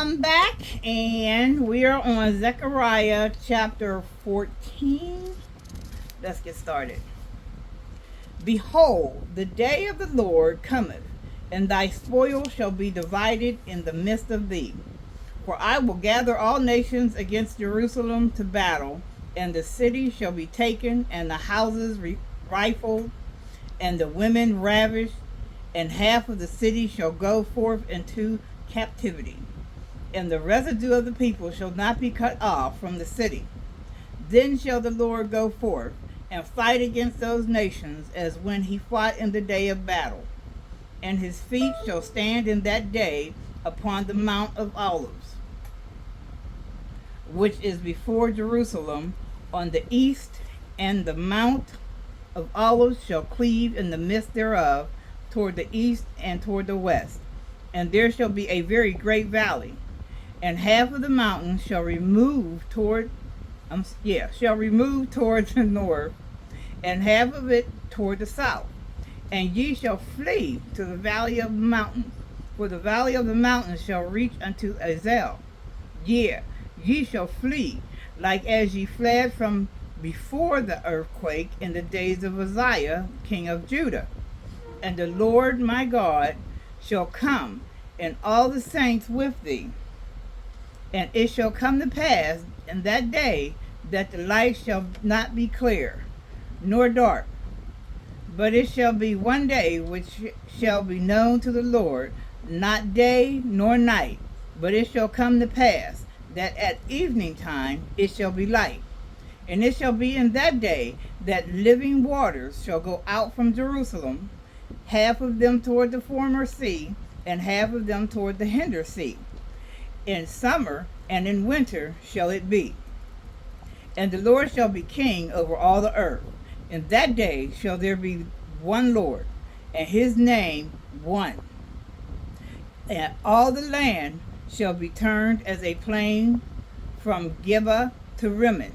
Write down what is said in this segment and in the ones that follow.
Welcome back, and we are on Zechariah chapter 14. Let's get started. Behold, the day of the Lord cometh, and thy spoil shall be divided in the midst of thee. For I will gather all nations against Jerusalem to battle, and the city shall be taken, and the houses rifled, and the women ravished, and half of the city shall go forth into captivity. And the residue of the people shall not be cut off from the city. Then shall the Lord go forth and fight against those nations as when he fought in the day of battle. And his feet shall stand in that day upon the Mount of Olives, which is before Jerusalem on the east, and the Mount of Olives shall cleave in the midst thereof toward the east and toward the west. And there shall be a very great valley, and half of the mountain shall remove toward the north, and half of it toward the south. And ye shall flee to the valley of the mountains, for the valley of the mountains shall reach unto Azel. Yea, ye shall flee, like as ye fled from before the earthquake in the days of Uzziah, king of Judah. And the Lord my God shall come, and all the saints with thee. And it shall come to pass in that day that the light shall not be clear, nor dark, but it shall be one day which shall be known to the Lord, not day nor night. But it shall come to pass that at evening time it shall be light. And it shall be in that day that living waters shall go out from Jerusalem, half of them toward the former sea, and half of them toward the hinder sea. In summer and in winter shall it be. And the Lord shall be king over all the earth. In that day shall there be one Lord, and his name one. And all the land shall be turned as a plain from Gibeah to Rimmon,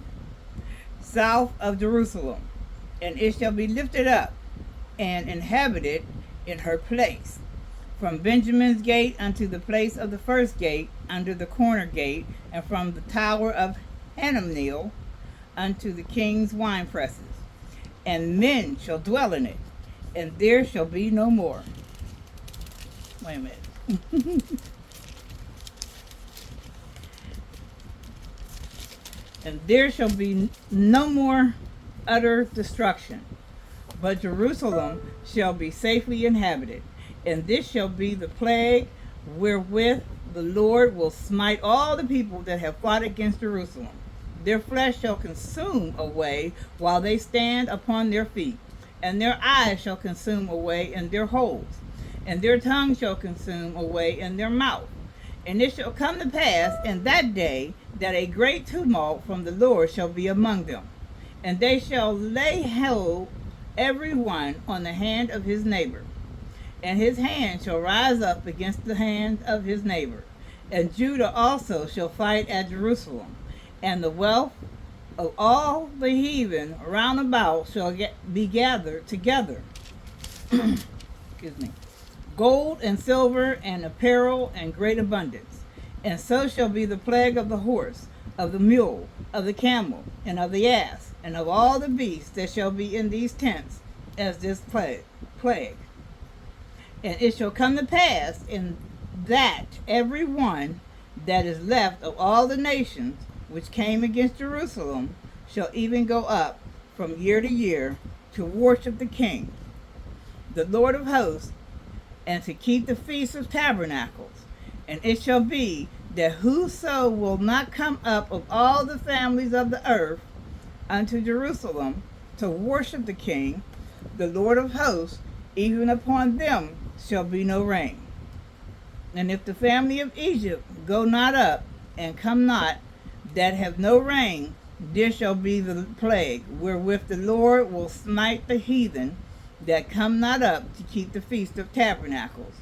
south of Jerusalem. And it shall be lifted up and inhabited in her place, from Benjamin's gate unto the place of the first gate, under the corner gate, and from the tower of Hananeel unto the king's wine presses. And men shall dwell in it, and there shall be no more. Wait a minute. And there shall be no more utter destruction, but Jerusalem shall be safely inhabited. And this shall be the plague wherewith the Lord will smite all the people that have fought against Jerusalem. Their flesh shall consume away while they stand upon their feet, and their eyes shall consume away in their holes, and their tongue shall consume away in their mouth. And it shall come to pass in that day that a great tumult from the Lord shall be among them, and they shall lay hold every one on the hand of his neighbor, and his hand shall rise up against the hand of his neighbor. And Judah also shall fight at Jerusalem, and the wealth of all the heathen round about shall be gathered together. Excuse me. Gold and silver and apparel and great abundance. And so shall be the plague of the horse, of the mule, of the camel, and of the ass, and of all the beasts that shall be in these tents, as this plague. And it shall come to pass in that every one that is left of all the nations which came against Jerusalem shall even go up from year to year to worship the King, the Lord of hosts, and to keep the feast of tabernacles. And it shall be that whoso will not come up of all the families of the earth unto Jerusalem to worship the King, the Lord of hosts, even upon them shall be no rain. And if the family of Egypt go not up, and come not, that have no rain, there shall be the plague, wherewith the Lord will smite the heathen that come not up to keep the feast of tabernacles.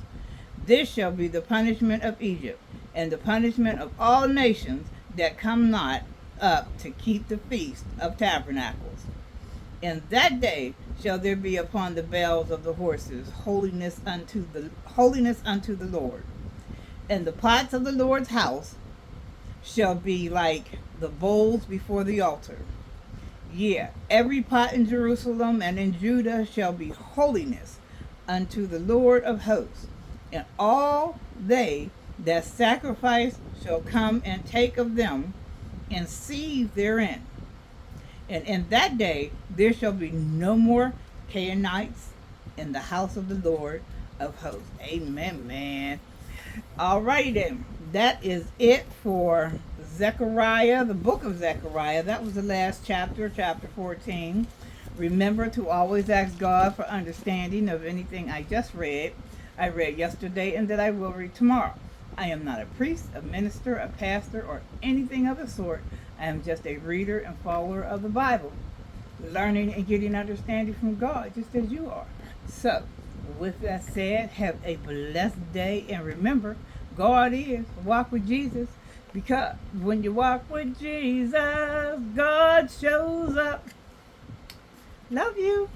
This shall be the punishment of Egypt, and the punishment of all nations that come not up to keep the feast of tabernacles. In that day shall there be upon the bells of the horses holiness unto the Lord. And the pots of the Lord's house shall be like the bowls before the altar. Yeah, every pot in Jerusalem and in Judah shall be holiness unto the Lord of hosts. And all they that sacrifice shall come and take of them and seethe therein. And in that day there shall be no more Canaanites in the house of the Lord of hosts. Amen, man. Alrighty then. That is it for Zechariah, the book of Zechariah. That was the last chapter, chapter 14. Remember to always ask God for understanding of anything I just read. I read yesterday and that I will read tomorrow. I am not a priest, a minister, a pastor, or anything of the sort. I am just a reader and follower of the Bible, learning and getting understanding from God, just as you are. So, with that said, have a blessed day, and remember, God is. Walk with Jesus, because when you walk with Jesus, God shows up. Love you.